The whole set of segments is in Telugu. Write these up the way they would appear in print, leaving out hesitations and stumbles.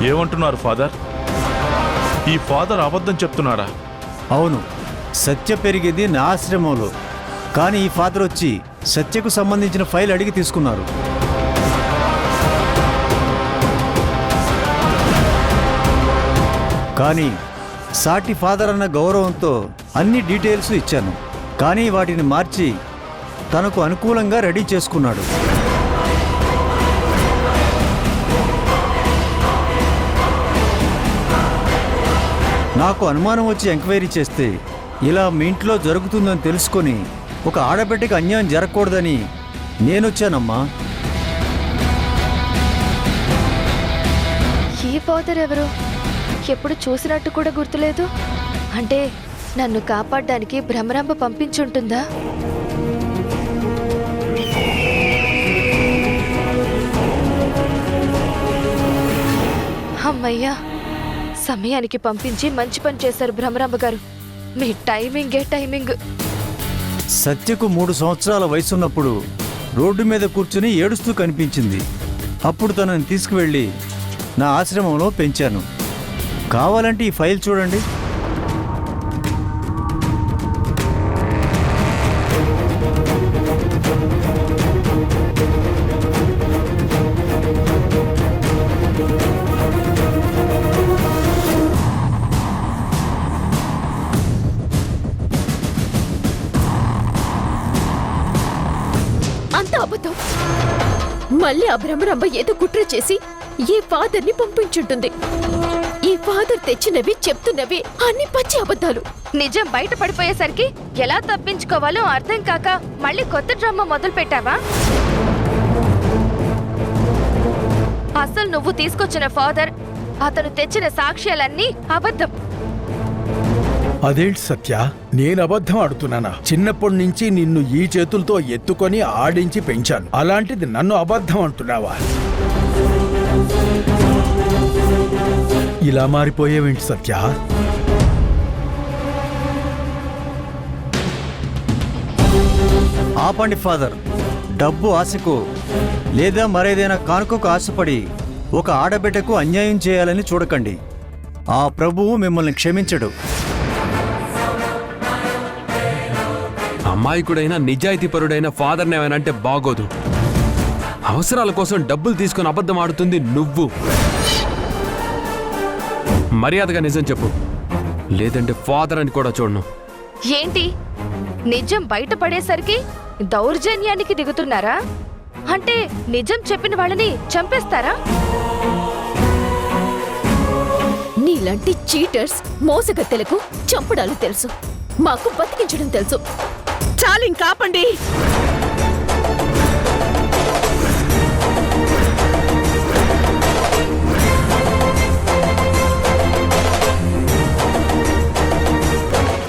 ఏమంటున్నారు ఫాదర్? ఈ ఫాదర్ అబద్ధం చెప్తున్నారా? అవును, సత్య పెరిగేది నా ఆశ్రమంలో. కానీ ఈ ఫాదర్ వచ్చి సత్యకు సంబంధించిన ఫైల్ అడిగి తీసుకున్నారు. కానీ సాటి ఫాదర్ అన్న గౌరవంతో అన్ని డీటెయిల్స్ ఇచ్చాను. కానీ వాటిని మార్చి తనకు అనుకూలంగా రెడీ చేసుకున్నాడు. నాకు అనుమానం వచ్చి ఎంక్వైరీ చేస్తే ఇలా మీ ఇంట్లో జరుగుతుందని తెలుసుకొని ఒక ఆడబిడ్డకి అన్యాయం జరగకూడదని నేనొచ్చానమ్మా. ఈ ఫాదర్ ఎవరు? ఎప్పుడు చూసినట్టు కూడా గుర్తులేదు. అంటే నన్ను కాపాడడానికి భ్రమరాంబ పంపించుంటుందా? అమ్మయ్యా, సమయానికి పంపించి మంచి పని చేశారు భ్రమరాంబ గారు. మీ టైమింగే టైమింగ్. సత్యకు 3 సంవత్సరాల వయసున్నప్పుడు రోడ్డు మీద కూర్చుని ఏడుస్తూ కనిపించింది. అప్పుడు తనని తీసుకువెళ్ళి నా ఆశ్రమంలో పెంచాను. కావాలంటే ఈ ఫైల్ చూడండి. అబద్ధం. మళ్ళీ ఆ భ్రమరాంబ ఏదో కుట్ర చేసి ఈ ఫాదర్ని పంపించుంటుంది. ఈ ఫాదర్ తెచ్చినవి చెప్తున్నవి అన్ని పచ్చి అబద్ధాలు. నిజం బయట పడిపోయేసరికి ఎలా తప్పించుకోవాలో అర్థం కాక మళ్ళీ కొత్త డ్రామా మొదలు పెట్టావా? అసలు నువ్వు తీసుకొచ్చిన ఫాదర్, అతను తెచ్చిన సాక్ష్యాలన్నీ అబద్ధం. అదేంటి సత్య, నేను అబద్ధం ఆడుతున్నానా? చిన్నప్పటి నుంచి నిన్ను ఈ చేతులతో ఎత్తుకొని ఆడించి పెంచాను. అలాంటిది నన్ను అబద్ధం అంటున్నావా? ఇలా మారిపోయేవేంటి సత్య? ఆపండి ఫాదర్. డబ్బు ఆశకు లేదా మరేదైనా కానుకకు ఆశపడి ఒక ఆడబిడ్డకు అన్యాయం చేయాలని చూడకండి. ఆ ప్రభువు మిమ్మల్ని క్షమించడు. అమాయకుడైన నిజాయితీపరుడైన ఫాదర్ని ఏమైనంటే బాగోదు. అవసరాల కోసం డబ్బులు తీసుకుని అబద్ధం ఆడుతుంది నువ్వు. మర్యాదగా నిజం చెప్పు, లేదంటే ఫాదర్ అని కూడా చూడను. ఏంటి, నిజం బయటపడేసరికి దౌర్జన్యానికి దిగుతున్నారా? అంటే నిజం చెప్పిన వాళ్ళని చంపేస్తారా? నీలాంటి చీటర్స్, మోసగత్తెలకు చంపడాలు తెలుసు, మాకు బతికించడం తెలుసు. చాలు, ఇంకాపండి.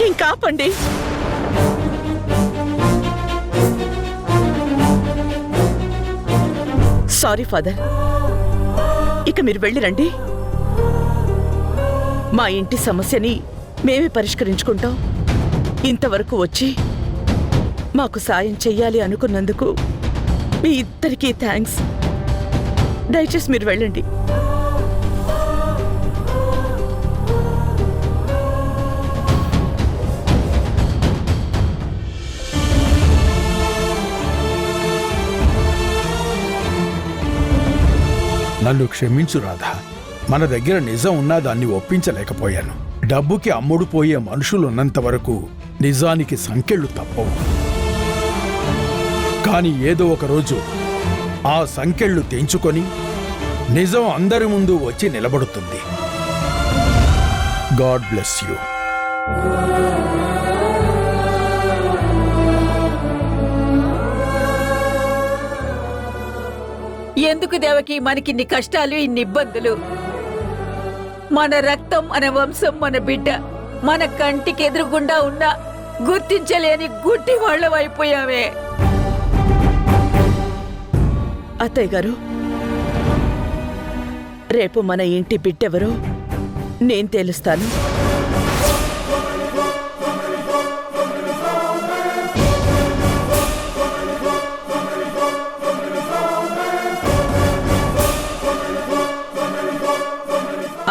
ఇంకాపండి. సారీ ఫాదర్, ఇక మీరు వెళ్ళిరండి. మా ఇంటి సమస్యని మేమే పరిష్కరించుకుంటాం. ఇంతవరకు వచ్చి మాకు సాయం చెయ్యాలి అనుకున్నందుకు మీ ఇద్దరికీ థ్యాంక్స్. దయచేసి మీరు వెళ్ళండి. నన్ను క్షమించు రాధా. మన దగ్గర నిజం ఉన్నా దాన్ని ఒప్పించలేకపోయాను. డబ్బుకి అమ్ముడుపోయే మనుషులున్నంత వరకు నిజానికి సంకెళ్ళు తప్పవు. కానీ ఏదో ఒక రోజు ఆ సంకెళ్ళు తెంచుకొని నిజం అందరి ముందు వచ్చి నిలబడుతుంది. God bless you. ఎందుకు దేవకి మనకిన్ని కష్టాలు, ఇన్ని ఇబ్బందులు? మన రక్తం, మన వంశం, మన బిడ్డ మన కంటికి ఎదురుగుండా ఉన్నా గుర్తించలేని గుడ్డి వాళ్ళం అయిపోయావే. అత్తయ్య గారు, రేపు మన ఇంటి బిడ్డెవరో నేను తెలుస్తాను.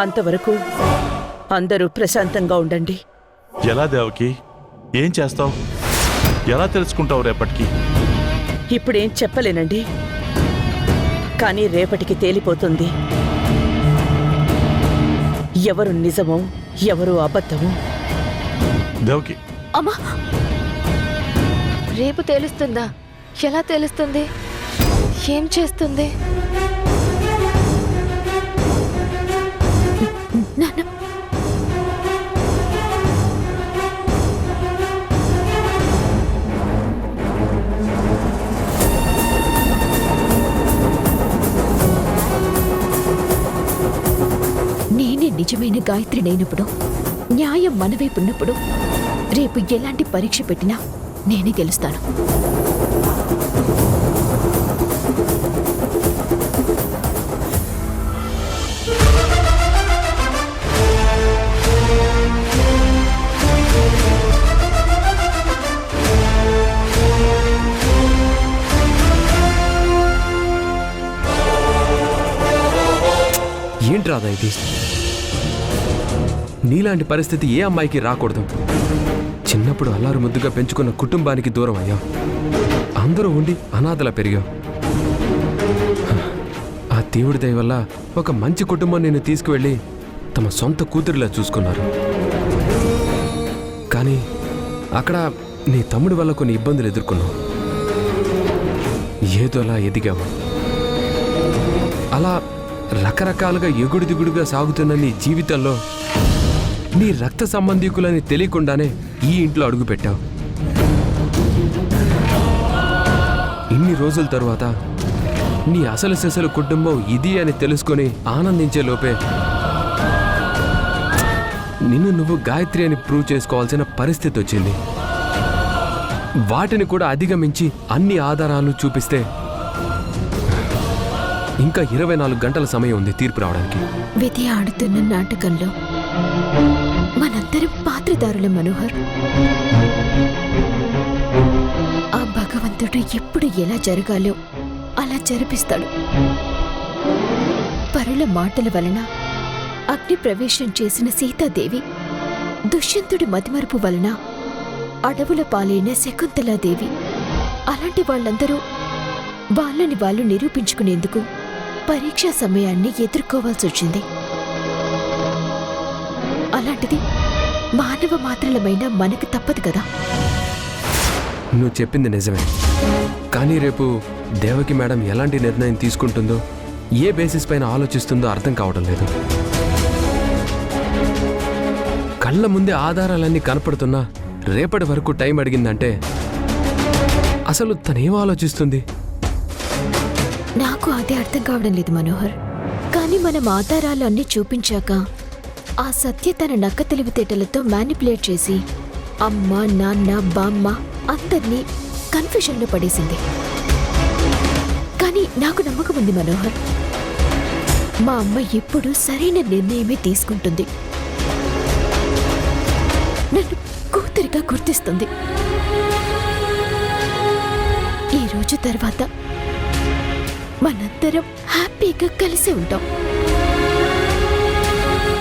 అంతవరకు అందరూ ప్రశాంతంగా ఉండండి. ఎలా దేవకి? ఏం చేస్తావు? ఎలా తెలుసుకుంటావు రేపటికి? ఇప్పుడేం చెప్పలేనండి, కానీ రేపటికి తేలిపోతుంది ఎవరు నిజమో ఎవరు అబద్ధమో. దేవకి, అమ్మా, రేపు తేలుస్తుందా? ఎలా తెలుస్తుంది? ఏం చేస్తుంది? నాన్న, నేనే నిజమైన గాయత్రినైనప్పుడు, న్యాయం మనవైపున్నప్పుడు రేపు ఎలాంటి పరీక్ష పెట్టినా నేనే గెలుస్తాను. ఏంటి రాధా ఇది? నీలాంటి పరిస్థితి ఏ అమ్మాయికి రాకూడదు. చిన్నప్పుడు అల్లారు ముద్దుగా పెంచుకున్న కుటుంబానికి దూరం అయ్యావు. అందరూ ఉండి అనాథలా పెరిగావు. ఆ దేవుడి దయ వల్ల ఒక మంచి కుటుంబం నిన్ను తీసుకువెళ్ళి తమ సొంత కూతురిలా చూసుకున్నారు. కానీ అక్కడ నీ తమ్ముడి వల్ల కొన్ని ఇబ్బందులు ఎదుర్కొన్నావు. ఏదోలా ఎదిగావు. అలా రకరకాలుగా ఎగుడు దిగుడుగా సాగుతున్న నీ జీవితంలో నీ రక్త సంబంధీకులని తెలియకుండానే ఈ ఇంట్లో అడుగుపెట్టావు. ఇన్ని రోజుల తరువాత నీ అసలు సెసలు కుటుంబం ఇది అని తెలుసుకొని ఆనందించే లోపే నిన్ను నువ్వు గాయత్రి అని ప్రూవ్ చేసుకోవాల్సిన పరిస్థితి వచ్చింది. వాటిని కూడా అధిగమించి అన్ని ఆధారాలు చూపిస్తే ఇంకా 24 గంటల సమయం ఉంది తీర్పు రావడానికి. విధి ఆడుతున్న నాటకంలో మనందరం పాత్రదారుల మనోహర్. ఆ భగవంతుడు ఎప్పుడు ఎలా జరగాలో అలా జరిపిస్తాడు. పరుల మాటల వలన అగ్ని ప్రవేశం చేసిన సీతాదేవి, దుష్యంతుడి మతిమరుపు వలన అడవుల పాలైన శకుంతలాదేవి, అలాంటి వాళ్ళందరూ వాళ్ళని వాళ్ళు నిరూపించుకునేందుకు పరీక్షా సమయాన్ని ఎదుర్కోవాల్సి వచ్చింది. అలాంటిది మానవ మాత్రలమైన మనకు తప్పదు కదా. నువ్వు చెప్పింది నిజమే. కానీ రేపు దేవకి మేడం ఎలాంటి నిర్ణయం తీసుకుంటుందో, ఏ బేసిస్ పైన ఆలోచిస్తుందో అర్థం కావడం లేదు. కళ్ళ ముందే ఆధారాలన్నీ కనపడుతున్నా రేపటి వరకు టైం అడిగిందంటే అసలు తనేం ఆలోచిస్తుంది? నాకు అదే అర్థం కావడం లేదు మనోహర్. కానీ మనం ఆధారాలు అన్నీ చూపించాక ఆ సత్య తన నక్క తెలివితేటలతో మ్యానిపులేట్ చేసి అమ్మ, నాన్న, బామ్మ అందరినీ కన్ఫ్యూజన్లో పడేసింది. కానీ నాకు నమ్మకం ఉంది మనోహర్, మా అమ్మ ఎప్పుడూ సరైన నిర్ణయమే తీసుకుంటుంది. నన్ను కూతురిగా గుర్తిస్తుంది. ఈ రోజు తర్వాత మనందరం హ్యాపీగా కలిసి ఉంటాం.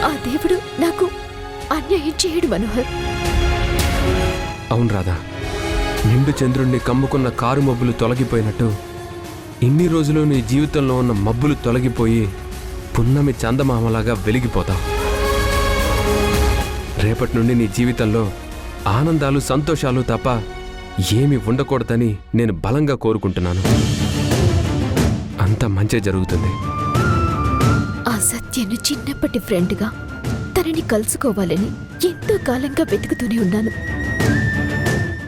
ఆ దేవుడు నాకు అన్యాయం చేయడు మనోహర్. అవును రాధా, నిండు చంద్రుణ్ణి కమ్ముకున్న కారు మబ్బులు తొలగిపోయినట్టు ఇన్ని రోజులు నీ జీవితంలో ఉన్న మబ్బులు తొలగిపోయి పున్నమి చందమామలాగా వెలిగిపోతావు. రేపటి నుండి నీ జీవితంలో ఆనందాలు, సంతోషాలు తప్ప ఏమీ ఉండకూడదని నేను బలంగా కోరుకుంటున్నాను. అంత మంచే జరుగుతుంది. ఆ సత్యను చిన్నప్పటి ఫ్రెండ్గా తనని కలుసుకోవాలని ఎంతో కాలంగా వెతుకుతూనే ఉన్నాను.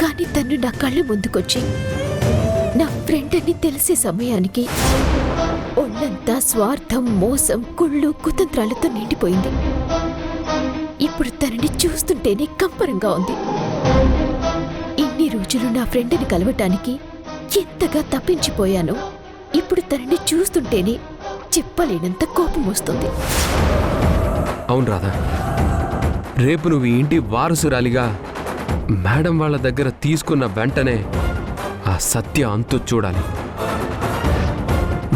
కానీ తను నా కళ్ళ ముందుకొచ్చి నా ఫ్రెండ్ అని తెలిసే సమయానికి ఒళ్ళంతా స్వార్థం, మోసం, కుళ్ళు, కుతంత్రాలతో నిండిపోయింది. ఇప్పుడు తనని చూస్తుంటేనే కంపరంగా ఉంది. ఇన్ని రోజులు నా ఫ్రెండ్ని కలవటానికి ఎంతగా తప్పించిపోయానో ఇప్పుడు తనని చూస్తుంటేనే చెప్పలేనంత కోపం వస్తుంది. అవును రాధా, రేపు నువ్వు ఇంటి వారసురాలిగా మేడం వాళ్ళ దగ్గర తీసుకున్న వెంటనే ఆ సత్య అంతు చూడాలి.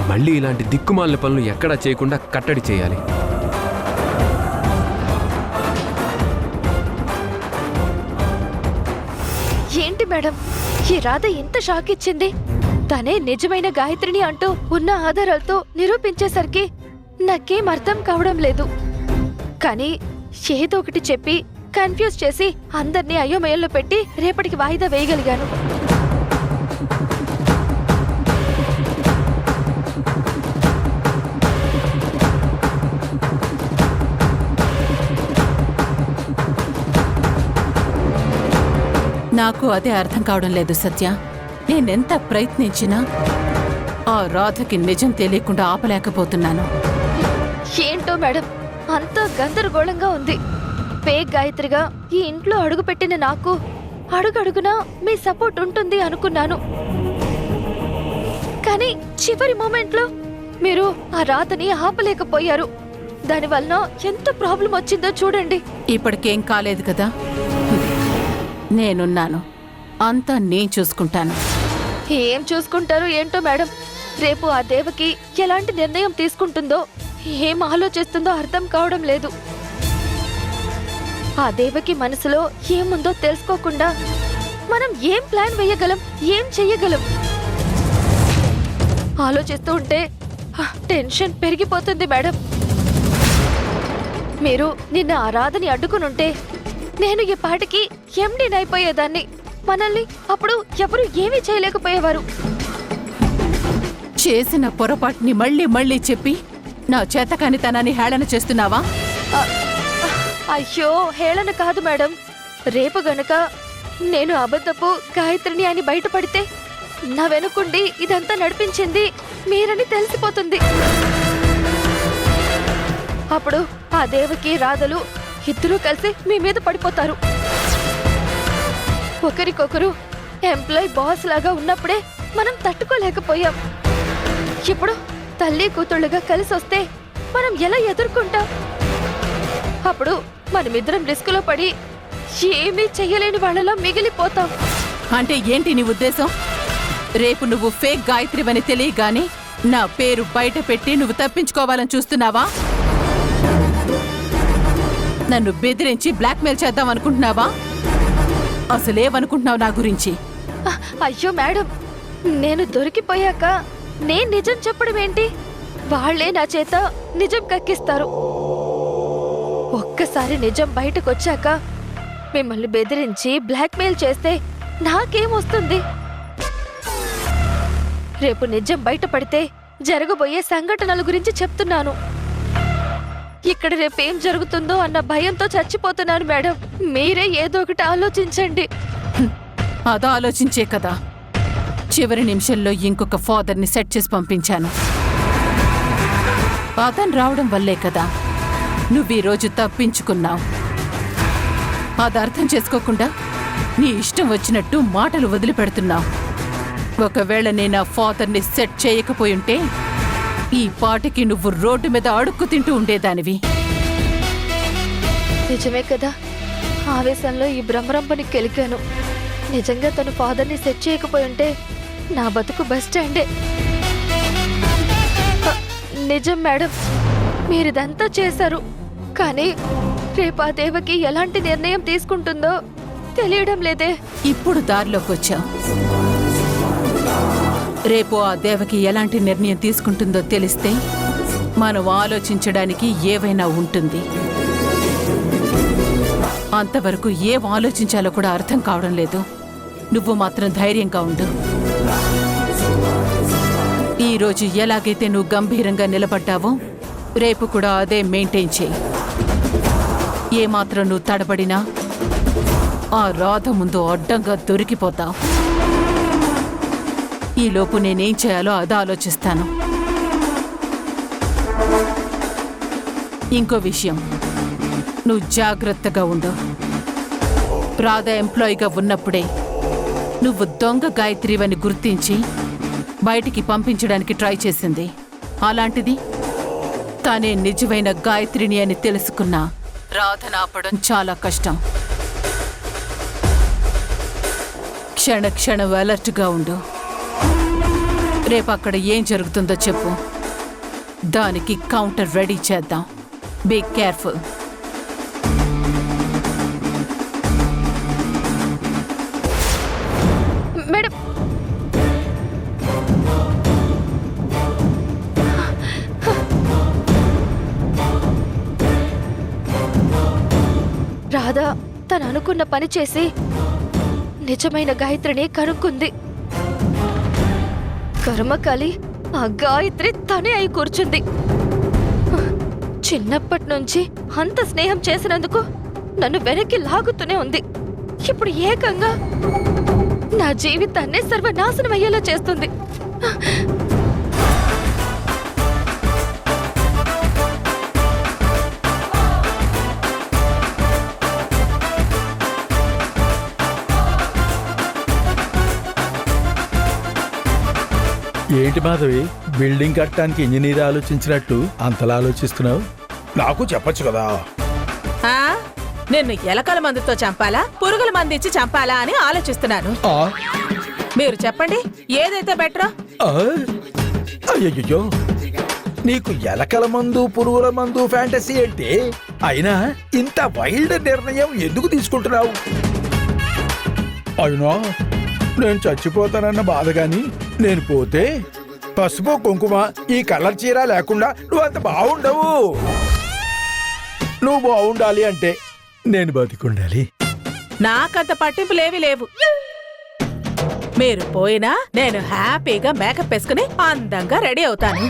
మళ్ళీ ఇలాంటి దిక్కుమాలిన పనులు ఎక్కడా చేయకుండా కట్టడి చేయాలి. మేడం, ఈ రాధ ఎంత షాక్ ఇచ్చింది. తనే నిజమైన గాయత్రిని అంటూ ఉన్న ఆధారాలతో నిరూపించేసరికి నాకేం అర్థం కావడం లేదు. కానీ ఏదో ఒకటి చెప్పి కన్ఫ్యూజ్ చేసి అందర్నీ అయోమయంలో పెట్టి రేపటికి వాయిదా వేయగలిగాను. నాకు అదే అర్థం కావడం లేదు సత్య. నేనెంత ప్రయత్నించినా ఆ రాధకి నిజం తెలియకుండా ఆపలేకపోతున్నాను. ఏంటో మేడం, అంతా గందరగోళంగా ఉంది. ఫేక్ గాయత్రిగా ఈ ఇంట్లో అడుగుపెట్టిన నాకు అడుగడుగునా మీ సపోర్ట్ ఉంటుంది అనుకున్నాను. కానీ చివరి మూమెంట్లో మీరు ఆ రాతని ఆపలేకపోయారు. దానివల్ల ఎంత ప్రాబ్లం వచ్చిందో చూడండి. ఇప్పటికేం కాలేదు కదా, నేనున్నాను. అంతా నేను చూసుకుంటాను. ఏం చూసుకుంటారో ఏంటో మేడం. రేపు ఆ దేవకి ఎలాంటి నిర్ణయం తీసుకుంటుందో, ఏం ఆలోచిస్తుందో అర్థం కావడం లేదు. ఆ దేవకి మనసులో ఏముందో తెలుసుకోకుండా మనం ఏం ప్లాన్ వేయగలం, ఏం చెయ్యగలం? ఆలోచిస్తూ ఉంటే టెన్షన్ పెరిగిపోతుంది మేడం. మీరు నిన్న ఆ రాధని అడ్డుకునుంటే నేను ఈ పాటికి ఎండీనైపోయేదాన్ని. మనల్ని అప్పుడు ఎవరు ఏమీ చేయలేకపోయేవారు. చేసిన పొరపాటుని మళ్ళీ మళ్ళీ చెప్పి నా చేతకానితనాన్ని హేళన చేస్తున్నావా? అయ్యో, హేళన కాదు మేడం. రేపు గనక నేను అబద్ధపు గాయత్రిని అని బయటపడితే నా వెనుకుండి ఇదంతా నడిపించింది మీరని తెలిసిపోతుంది. అప్పుడు ఆ దేవకి రాధలు ఇద్దరూ కలిసి మీ మీద పడిపోతారు. ఒకరికొకరు ఎంప్లాయ్ బాస్ లాగా ఉన్నప్పుడే మనం తట్టుకోలేకపోయాం. ఇప్పుడు తల్లి కూతుళ్ళుగా కలిసి వస్తే మనం ఎలా ఎదుర్కొంటాం? అప్పుడు మనమిద్దరం రిస్కులో పడి ఏమీ చెయ్యలేని వాళ్ళలో మిగిలిపోతాం. అంటే ఏంటి నీ ఉద్దేశం? రేపు నువ్వు ఫేక్ గాయత్రివని తెలియగానే నా పేరు బయట పెట్టి నువ్వు తప్పించుకోవాలని చూస్తున్నావా? నన్ను బెదిరించి బ్లాక్మెయిల్ చేద్దాం అనుకుంటున్నావా? అసలేమనుకుంటున్నావు నా గురించి? అయ్యో మేడం, నేను దొరికిపోయాక నేను నిజం చెప్పడం ఏంటి? వాళ్లే నా చేత నిజం కక్కిస్తారు. ఒక్కసారి నిజం బయటకొచ్చాక మిమ్మల్ని బెదిరించి బ్లాక్మెయిల్ చేస్తే నాకేమొస్తుంది? రేపు నిజం బయటపడితే జరగబోయే సంఘటనల గురించి చెప్తున్నాను. ఇక్కడ రేపేం జరుగుతుందో అన్న భయంతో చచ్చిపోతున్నాను మేడం. మీరే ఏదో ఒకటి ఆలోచించండి. అదో ఆలోచించే కదా చివరి నిమిషంలో ఇంకొక ఫాదర్ని సెట్ చేసి పంపించాను. అతను రావడం వల్లే కదా నువ్వీరోజు తప్పించుకున్నావు. అది అర్థం చేసుకోకుండా నీ ఇష్టం వచ్చినట్టు మాటలు వదిలిపెడుతున్నావు. ఒకవేళ నేను ఆ ఫాదర్ని సెట్ చేయకపోయుంటే ఈ పాటికి నువ్వు రోడ్డు మీద అడుక్కు తింటూ ఉండేదానివి. నిజమే కదా, ఆవేశంలో ఈ భ్రమరంపని కెలికాను. నిజంగా తను ఫాదర్ని సెట్ చేయకపోయి ఉంటే నా బతుకు బస్ స్టాండే. నిజం మేడం, మీరిదంతా చేశారు. కానీ రేపు ఆ దేవకి ఎలాంటి నిర్ణయం తీసుకుంటుందో తెలియడం లేదే. ఇప్పుడు దారిలోకి వచ్చావు. రేపు ఆ దేవకి ఎలాంటి నిర్ణయం తీసుకుంటుందో తెలిస్తే మనం ఆలోచించడానికి ఏవైనా ఉంటుంది. అంతవరకు ఏం ఆలోచించాలో కూడా అర్థం కావడం లేదు. నువ్వు మాత్రం ధైర్యంగా ఉండు. ఈరోజు ఎలాగైతే నువ్వు గంభీరంగా నిలబడ్డావో రేపు కూడా అదే మెయింటైన్ చేయి. ఏమాత్రం నువ్వు తడబడినా ఆ రాధ ముందు అడ్డంగా దొరికిపోతావు. ఈలోపు నేనేం చేయాలో అది ఆలోచిస్తాను. ఇంకో విషయం, నువ్వు జాగ్రత్తగా ఉండు. రాధ ఎంప్లాయీగా ఉన్నప్పుడే నువ్వు దొంగ గాయత్రివని గుర్తించి బయటికి పంపించడానికి ట్రై చేసింది. అలాంటిది తానే నిజమైన గాయత్రిని అని తెలుసుకున్నా రాధను ఆపడం చాలా కష్టం. క్షణ క్షణం అలర్ట్గా ఉండు. రేపు అక్కడ ఏం జరుగుతుందో చెప్పు. దానికి కౌంటర్ రెడీ చేద్దాం. Be careful. రాధా తను అనుకున్న పని చేసి నిజమైన గాయత్రిని కనుక్కుంది. కర్మకాలి ఆ గాయత్రి తనే అయి కూర్చుంది. చిన్నప్పటి నుంచి అంత స్నేహం చేసినందుకు నన్ను వెనక్కి లాగుతూనే ఉంది. ఇప్పుడు ఏకంగా నా జీవితాన్ని సర్వనాశనం అయ్యేలా చేస్తుంది. ఏంటి మాధవి, బిల్డింగ్ కట్టడానికి ఇంజనీర్ ఆలోచించినట్టు అంతలా ఆలోచిస్తున్నావు? నాకు చెప్పొచ్చు కదా. నిన్ను ఎలకల మందుతో చంపాలా, పురుగుల మందు ఇచ్చి చంపాలా అని ఆలోచిస్తున్నాను. మీరు చెప్పండి, ఏదైతే బెటరా? అయ్యయ్యో, నీకు ఎలకల మందు పురుగుల మందు ఫ్యాంటసీ ఏంటి? అయినా ఇంత వైల్డ్ నిర్ణయం ఎందుకు తీసుకుంటున్నావు? అయినా నేను చచ్చిపోతానన్న బాధ గాని, నేను పోతే పసుపు కుంకుమ ఈ కలర్ చీర లేకుండా నువ్వు అంత బాగుండవు. నువ్వు బాగుండాలి అంటే నేను బతికుండాలి. నాకంత పట్టింపులేవి లేవు. మీరు పోయినా నేను హ్యాపీగా మేకప్ వేసుకుని అందంగా రెడీ అవుతాను.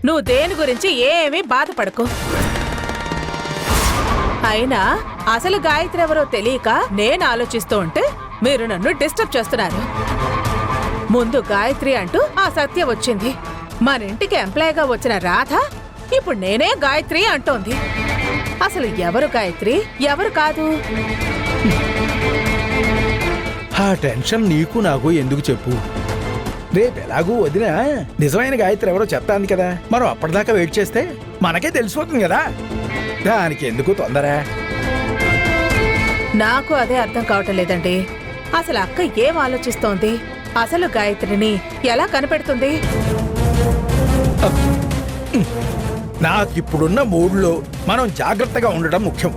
నువ్వు దేని గురించి ఏమీ బాధపడకు. అయినా అసలు గాయత్రి ఎవరో తెలియక నేను ఆలోచిస్తూ ఉంటే మీరు నన్ను డిస్టర్బ్ చేస్తున్నారు. ముందు గాయత్రి అంటూ ఆ సత్య వచ్చింది. మన ఇంటికి ఎంప్లాయ్గా వచ్చిన రాధ ఇప్పుడు నేనే గాయత్రి అంటోంది. అసలు ఎవరు గాయత్రి, ఎవరు కాదు? ఆ టెన్షన్ నీకు నాకు ఎందుకు చెప్పు. రేపు ఎలాగూ వదినా నిజమైన గాయత్రి ఎవరో చెప్తాంది కదా, మనం అప్పటిదాకా వెయిట్ చేస్తే మనకే తెలిసిపోతుంది కదా. దానికి ఎందుకు తొందర? నాకు అదే అర్థం కావటం లేదండి. అసలు అక్క ఏం ఆలోచిస్తోంది? అసలు గాయత్రిని ఎలా కనిపెడుతుంది? నాకిప్పుడున్న మూడ్లో మనం జాగ్రత్తగా ఉండడం ముఖ్యం.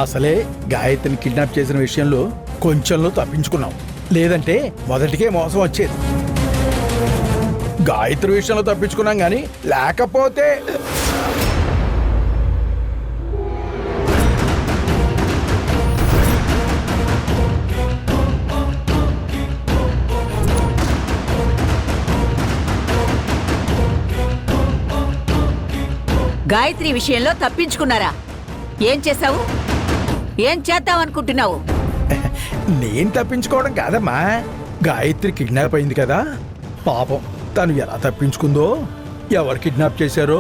అసలే గాయత్రిని కిడ్నాప్ చేసిన విషయంలో కొంచెంలో తప్పించుకున్నాం. లేదంటే మొదటికే మోసం వచ్చేది. గాయత్రి విషయంలో తప్పించుకున్నాం గాని లేకపోతే గాయత్రి విషయంలో తప్పించుకున్నారా? ఏం చేశావు? ఏం చేద్దామనుకుంటున్నావు? నేను తప్పించుకోవడం కాదమ్మా, గాయత్రి కిడ్నాప్ అయింది కదా, పాపం తను ఎలా తప్పించుకుందో, ఎవరు కిడ్నాప్ చేశారో,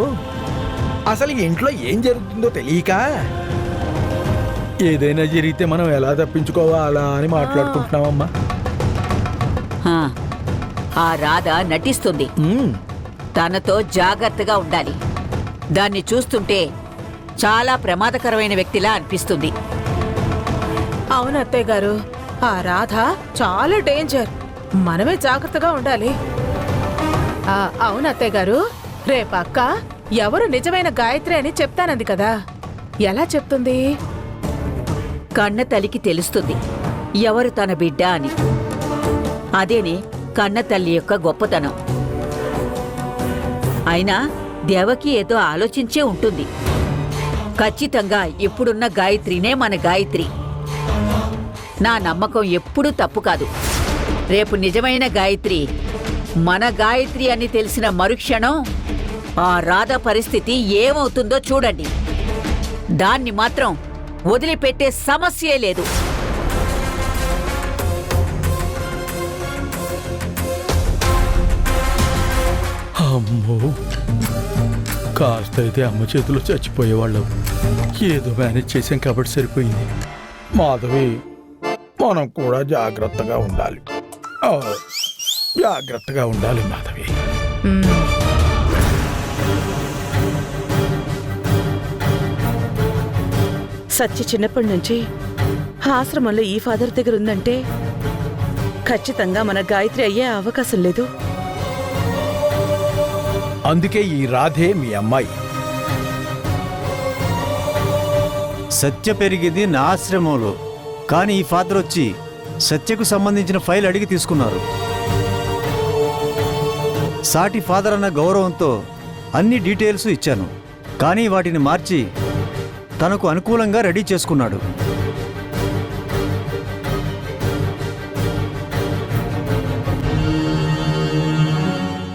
అసలు ఇంట్లో ఏం జరుగుతుందో తెలియక ఏదైనా జరిగితే మనం ఎలా తప్పించుకోవాలా అని మాట్లాడుకుంటున్నామమ్మా. ఆ రాధ నటిస్తుంది. తనతో జాగ్రత్తగా ఉండాలి. దాన్ని చూస్తుంటే చాలా ప్రమాదకరమైన వ్యక్తిలా అనిపిస్తుంది. అవును అత్తయ్య గారు, ఆ రాధ చాలా డేంజర్. మనమే జాగ్రత్తగా ఉండాలి. అవును అత్తయ్య గారు, రేపు అక్క ఎవరు నిజమైన గాయత్రి అని చెప్తానంది కదా, ఎలా చెప్తుంది? కన్న తల్లికి తెలుస్తుంది ఎవరు తన బిడ్డ అని. అదేనే కన్న తల్లి యొక్క గొప్పతనం. అయినా దేవకి ఏదో ఆలోచించే ఉంటుంది. ఖచ్చితంగా ఇప్పుడున్న గాయత్రినే మన గాయత్రి. నా నమ్మకం ఎప్పుడూ తప్పు కాదు. రేపు నిజమైన గాయత్రి మన గాయత్రి అని తెలిసిన మరుక్షణం ఆ రాధ పరిస్థితి ఏమవుతుందో చూడండి. దాన్ని మాత్రం వదిలిపెట్టే సమస్యే లేదు. అమ్మో, కాస్త అయితే అమ్మ చేతిలో చచ్చిపోయేవాళ్ళం. ఏదో మేనేజ్ చేసాం కాబట్టి సరిపోయింది. మాధవి, మనం కూడా జాగ్రత్తగా ఉండాలి. జాగ్రత్తగా ఉండాలి మాధవి. సత్య చిన్నప్పటి నుంచి ఆశ్రమంలో ఈ ఫాదర్ దగ్గర ఉందంటే ఖచ్చితంగా మన గాయత్రి అయ్యే అవకాశం లేదు. అందుకే ఈ రాధే మీ అమ్మాయి. సత్య పెరిగింది నా ఆశ్రమంలో, కానీ ఈ ఫాదర్ వచ్చి సత్యకు సంబంధించిన ఫైల్ అడిగి తీసుకున్నారు. సాటి ఫాదర్ అన్న గౌరవంతో అన్ని డీటెయిల్స్ ఇచ్చాను, కానీ వాటిని మార్చి తనకు అనుకూలంగా రెడీ చేసుకున్నాడు.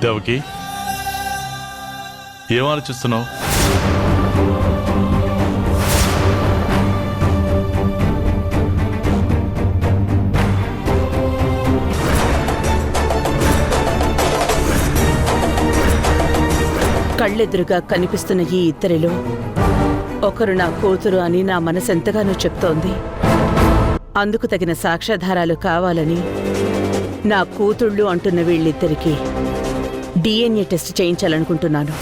దేవకి, ఏం ఆలోచిస్తున్నావు? కళ్ళెదురుగా కనిపిస్తున్న ఈ ఇద్దరిలో ఒకరు నా కూతురు అని నా మనసు ఎంతగానో చెప్తోంది. అందుకు తగిన సాక్ష్యాధారాలు కావాలని నా కూతుళ్ళు అంటున్న వీళ్ళిద్దరికీ DNA టెస్ట్ చేయించాలనుకుంటున్నాను.